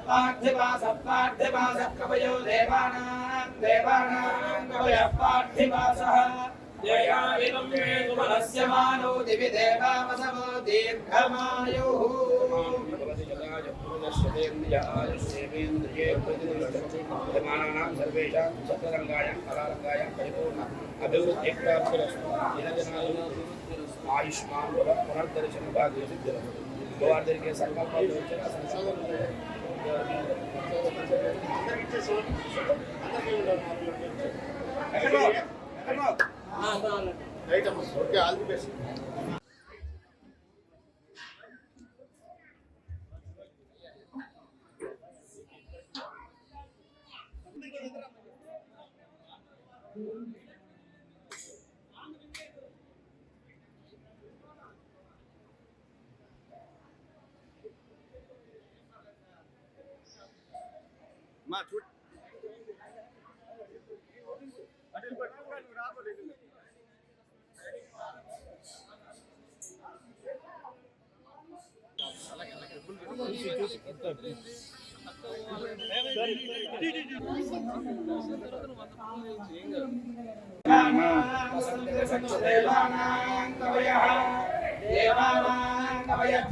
पार्थिवा सत्पार्थिवासः कवयो देवानां कवयः पार्थिवासः जयाविदं मे कुमरस्य मानो दिवि देवावसवो दीर्घमायुः यमानानां सर्वेषां चतुरङ्गायां कलारङ्गायां परिपूर्ण अभिवृद्धिप्राप्तिरस्तु आयुष्मान पुनर्दर्शन भाग्य सिद्धिरस्तु गोवर्धन के संकल्प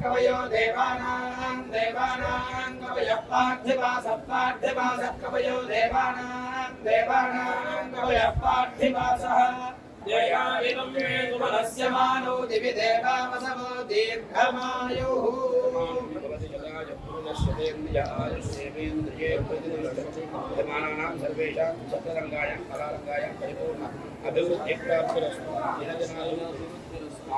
कवयो देवानां कवयः पार्थिवा सत्पार्थिवासः कवयो देवानां कवयः पार्थिवासः जयाविदं मे कुमरस्य मानो दिवि देवावसवो दीर्घमायुः यमानानां सर्वेषां चतुरङ्गायां कलारङ्गायां परिपूर्ण अभिवृद्धिप्राप्तिरस्तु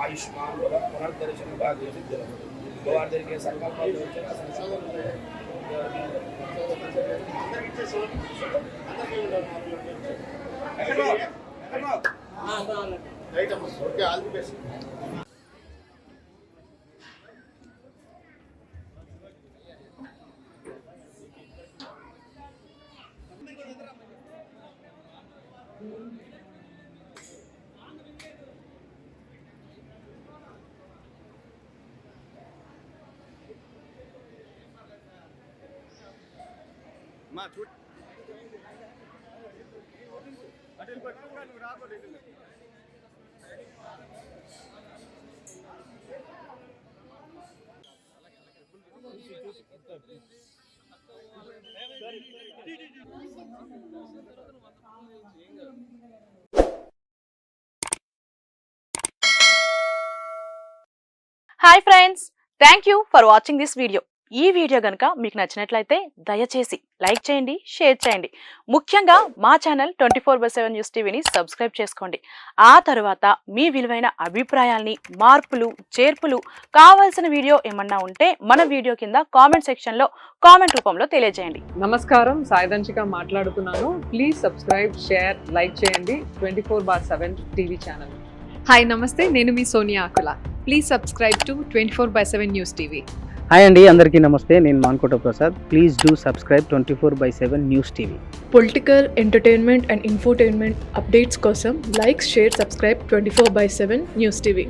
आयुष्मान पुनर्दर्शन भाग्य सिद्धिरस्तु गोवर्धन के संकल्प hi friends, thank you for watching this video. ఈ వీడియో గనుక మీకు నచ్చినట్లయితే దయచేసి లైక్ చేయండి, షేర్ చేయండి. ముఖ్యంగా మా ఛానల్ 24/7 న్యూస్ టీవీని సబ్స్క్రైబ్ చేసుకోండి. ఆ తర్వాత మీ విలువైన అభిప్రాయాల్ని, మార్పులు, చేర్పులు, కావాల్సిన వీడియో ఏమన్నా ఉంటే మన వీడియో కింద కామెంట్ సెక్షన్లో కామెంట్ రూపంలో తెలియజేయండి. నమస్కారం, సాయిదంచిక మాట్లాడుతున్నాను. ప్లీజ్ సబ్స్క్రైబ్, షేర్, లైక్ చేయండి 24/7 టీవీ ఛానల్. హాయ్ నమస్తే, నేను మీ Sonia Akula. Please subscribe to 24/7 news TV. Hi అండి, అందరికీ నమస్తే. నేను Mankota Prasad. Please do subscribe 24/7 news TV. Political, entertainment and infotainment updates కోసం like, share, subscribe 24/7 news TV.